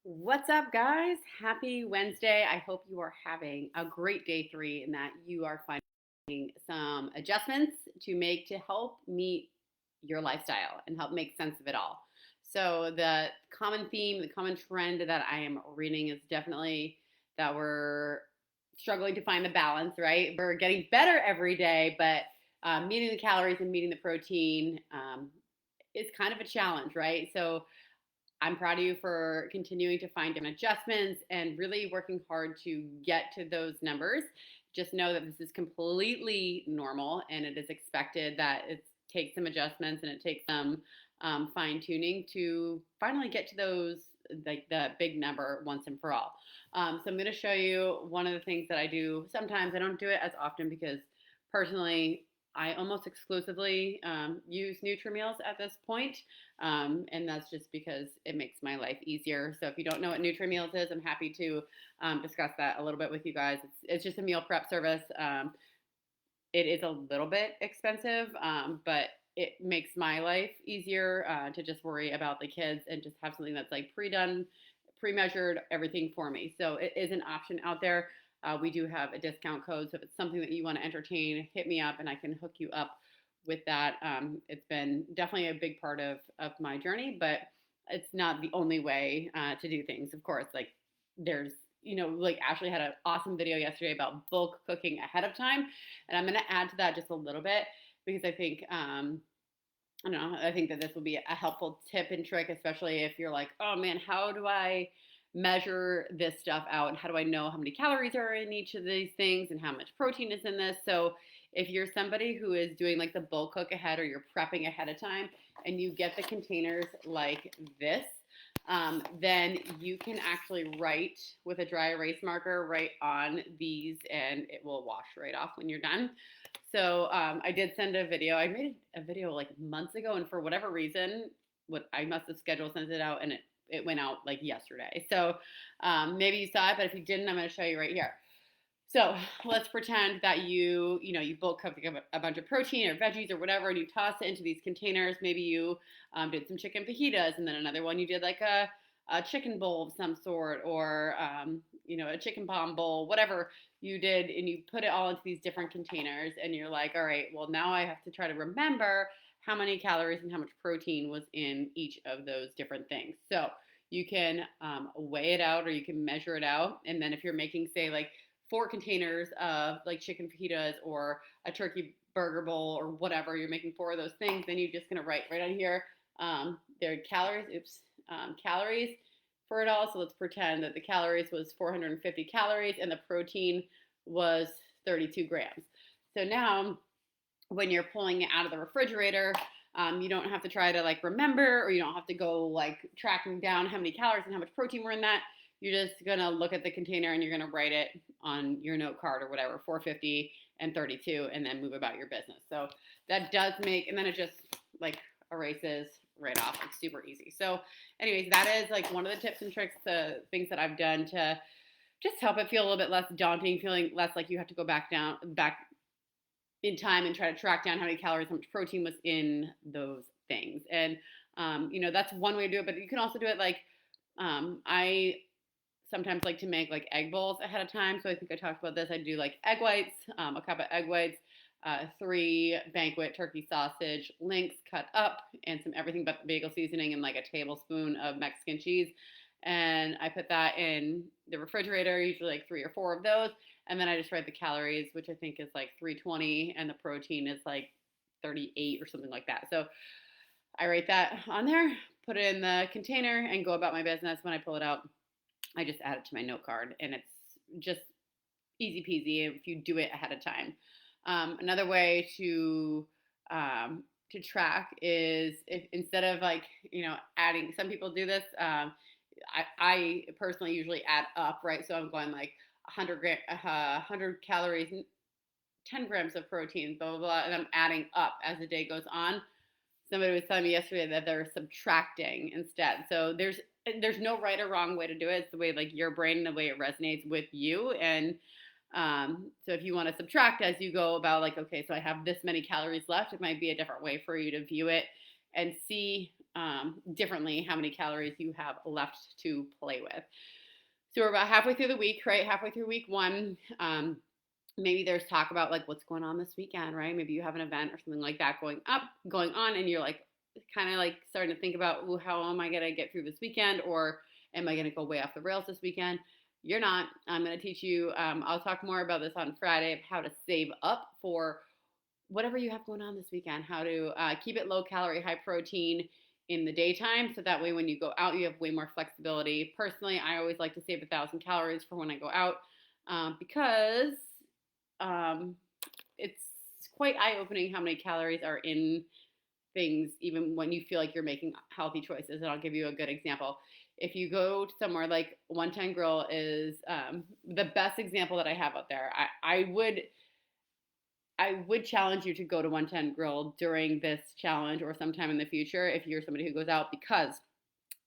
What's up, guys? Happy Wednesday. I hope you are having a great day 3 and that you are finding some adjustments to make to help meet your lifestyle and help make sense of it all. So, the common theme, the common trend that I am reading is definitely that we're struggling to find the balance, right? We're getting better every day, but meeting the calories and meeting the protein is kind of a challenge, right? So, I'm proud of you for continuing to find different adjustments and really working hard to get to those numbers. Just know that this is completely normal and it is expected that it takes some adjustments and it takes some fine tuning to finally get to those, like the big number once and for all. So I'm going to show you one of the things that I do sometimes. I don't do it as often because personally, I almost exclusively use NutriMeals at this point. And that's just because it makes my life easier. So if you don't know what NutriMeals is, I'm happy to discuss that a little bit with you guys. It's just a meal prep service. It is a little bit expensive, but it makes my life easier to just worry about the kids and just have something that's like pre-done, pre-measured, everything for me. So it is an option out there. We do have a discount code. So if it's something that you want to entertain, hit me up and I can hook you up with that. It's been definitely a big part of my journey, but it's not the only way to do things. Of course, like there's, like Ashley had an awesome video yesterday about bulk cooking ahead of time. And I'm going to add to that just a little bit because I think, I don't know, I think that this will be a helpful tip and trick, especially if you're like, oh man, how do I measure this stuff out? How do I know how many calories are in each of these things and how much protein is in this? So if you're somebody who is doing like the bulk cook ahead or you're prepping ahead of time and you get the containers like this, then you can actually write with a dry erase marker right on these and it will wash right off when you're done. So I did send a video. I made a video like months ago, and for whatever reason, what I must have scheduled sent it out, and it went out like yesterday. So maybe you saw it, but if you didn't, I'm going to show you right here. So let's pretend that you bulk cooked a bunch of protein or veggies or whatever, and you toss it into these containers. Maybe you did some chicken fajitas, and then another one you did like a chicken bowl of some sort, or a chicken palm bowl, whatever you did, and you put it all into these different containers, and you're like, all right, well now I have to try to remember how many calories and how much protein was in each of those different things. So you can weigh it out or you can measure it out, and then if you're making, say, like 4 containers of like chicken fajitas or a turkey burger bowl or whatever, you're making 4 of those things, then you're just gonna write right on here their calories for it all. So let's pretend that the calories was 450 calories and the protein was 32 grams. So now when you're pulling it out of the refrigerator, you don't have to try to like remember, or you don't have to go like tracking down how many calories and how much protein were in that. You're just gonna look at the container and you're gonna write it on your note card or whatever, 450 and 32, and then move about your business. So that does make, and then it just like erases right off. It's super easy. So anyways, that is like one of the tips and tricks, the things that I've done to just help it feel a little bit less daunting, feeling less like you have to go back in time and try to track down how many calories, how much protein was in those things. And that's one way to do it, but you can also do it like I sometimes like to make like egg bowls ahead of time. So I think I talked about this. I do like egg whites, a cup of egg whites, 3 banquet turkey sausage links cut up, and some everything but the bagel seasoning, and like a tablespoon of Mexican cheese. And I put that in the refrigerator, usually like 3 or 4 of those. And then I just write the calories, which I think is like 320, and the protein is like 38 or something like that. So I write that on there, put it in the container, and go about my business. When I pull it out, I just add it to my note card, and it's just easy peasy if you do it ahead of time. Another way to track is if instead of like adding, some people do this. I personally usually add up, right? So I'm going like 100 calories, 10 grams of protein, blah blah blah, and I'm adding up as the day goes on. Somebody was telling me yesterday that they're subtracting instead. So there's no right or wrong way to do it. It's the way like your brain, the way it resonates with you. And so if you want to subtract as you go about like, okay, so I have this many calories left, it might be a different way for you to view it and see differently how many calories you have left to play with. So we're about halfway through the week, right? Halfway through week one. Maybe there's talk about like what's going on this weekend, right? Maybe you have an event or something like that going on, and you're like kind of like starting to think about, well, how am I going to get through this weekend, or am I going to go way off the rails this weekend? You're not. I'm going to teach you. I'll talk more about this on Friday of how to save up for whatever you have going on this weekend, how to keep it low calorie, high protein in the daytime. So that way, when you go out, you have way more flexibility. Personally, I always like to save 1,000 calories for when I go out because it's quite eye-opening how many calories are in things, even when you feel like you're making healthy choices. And I'll give you a good example. If you go to somewhere like 110 Grill is the best example that I have out there. I would challenge you to go to 110 Grill during this challenge or sometime in the future if you're somebody who goes out, because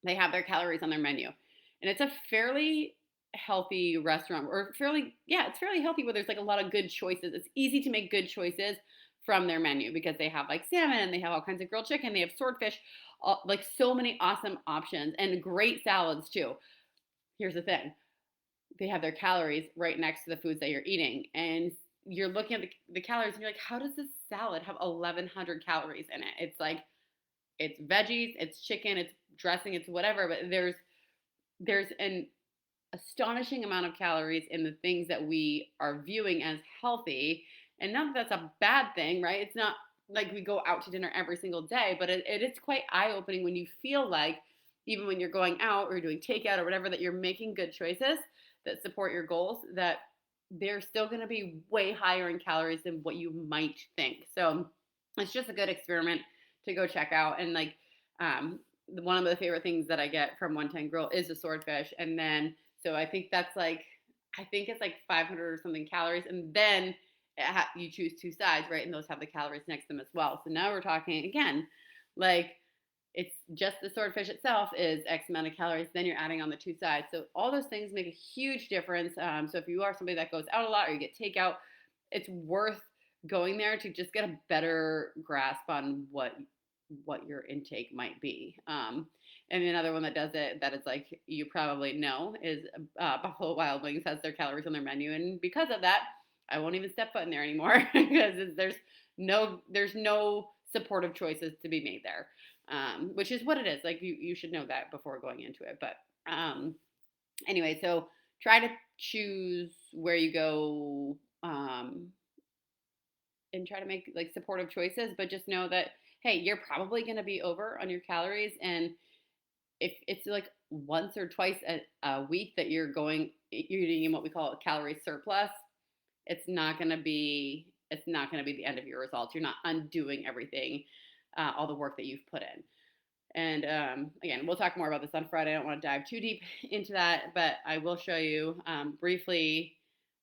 they have their calories on their menu. And it's a fairly healthy restaurant, or it's fairly healthy, where there's like a lot of good choices. It's easy to make good choices from their menu because they have like salmon, and they have all kinds of grilled chicken, they have swordfish, like so many awesome options, and great salads too. Here's the thing. They have their calories right next to the foods that you're eating, and you're looking at the calories and you're like, how does this salad have 1,100 calories in it? It's like, it's veggies, it's chicken, it's dressing, it's whatever, but there's an astonishing amount of calories in the things that we are viewing as healthy. And not that that's a bad thing, right? It's not like we go out to dinner every single day, but it is quite eye-opening when you feel like, even when you're going out or you're doing takeout or whatever, that you're making good choices that support your goals, that they're still going to be way higher in calories than what you might think. So it's just a good experiment to go check out. And like one of the favorite things that I get from 110 Grill is the swordfish. And then, so I think it's like 500 or something calories. And then you choose two sides, right? And those have the calories next to them as well. So now we're talking again, like it's just the swordfish itself is X amount of calories. Then you're adding on the two sides. So all those things make a huge difference. So if you are somebody that goes out a lot or you get takeout, it's worth going there to just get a better grasp on what your intake might be. And another one that does it, that is like, you probably know, is Buffalo Wild Wings has their calories on their menu. And because of that, I won't even step foot in there anymore because there's no supportive choices to be made there. Which is what it is. Like you should know that before going into it. But anyway, so try to choose where you go and try to make like supportive choices, but just know that, hey, you're probably going to be over on your calories. And if it's like once or twice a week that you're eating what we call a calorie surplus, it's not going to be the end of your results. You're not undoing everything, all the work that you've put in. And again, we'll talk more about this on Friday. I don't want to dive too deep into that, but I will show you briefly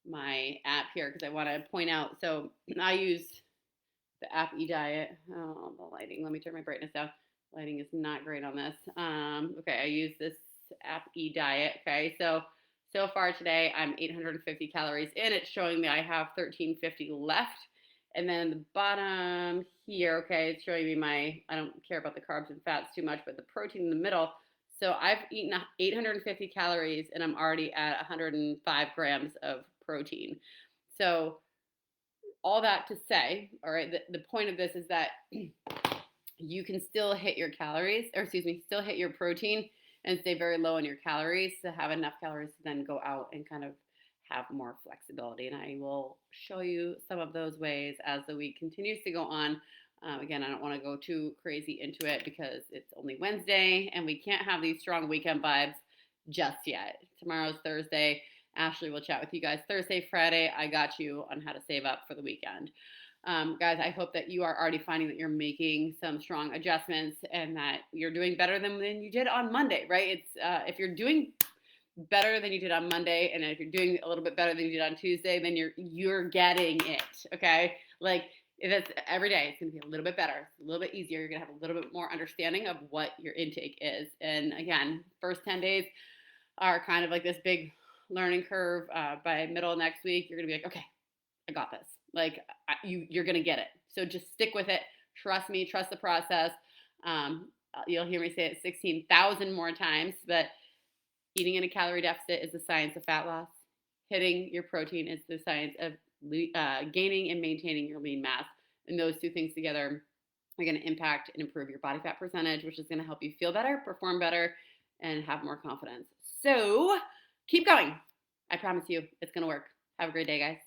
my app here because I want to point out. So I use the app eDiet. Oh, the lighting. Let me turn my brightness down. Lighting is not great on this. Okay, I use this app eDiet. Okay, so far today I'm 850 calories in. It's showing me I have 1350 left. And then the bottom here, okay, it's showing me I don't care about the carbs and fats too much, but the protein in the middle. So I've eaten 850 calories and I'm already at 105 grams of protein. So all that to say, all right, the point of this is that you can still hit your still hit your protein and stay very low on your calories to have enough calories to then go out and kind of have more flexibility. And I will show you some of those ways as the week continues to go on. Again, I don't want to go too crazy into it because it's only Wednesday and we can't have these strong weekend vibes just yet. Tomorrow's Thursday. Ashley will chat with you guys Thursday, Friday. I got you on how to save up for the weekend. Guys, I hope that you are already finding that you're making some strong adjustments and that you're doing better than you did on Monday, right? It's if you're doing better than you did on Monday, and if you're doing a little bit better than you did on Tuesday, then you're getting it, okay? Like, if it's every day, it's going to be a little bit better, a little bit easier. You're going to have a little bit more understanding of what your intake is. And again, first 10 days are kind of like this big learning curve. By middle of next week, you're going to be like, okay, I got this. Like, you're going to get it. So just stick with it. Trust me. Trust the process. You'll hear me say it 16,000 more times, but eating in a calorie deficit is the science of fat loss. Hitting your protein is the science of gaining and maintaining your lean mass. And those two things together are going to impact and improve your body fat percentage, which is going to help you feel better, perform better, and have more confidence. So keep going. I promise you it's going to work. Have a great day, guys.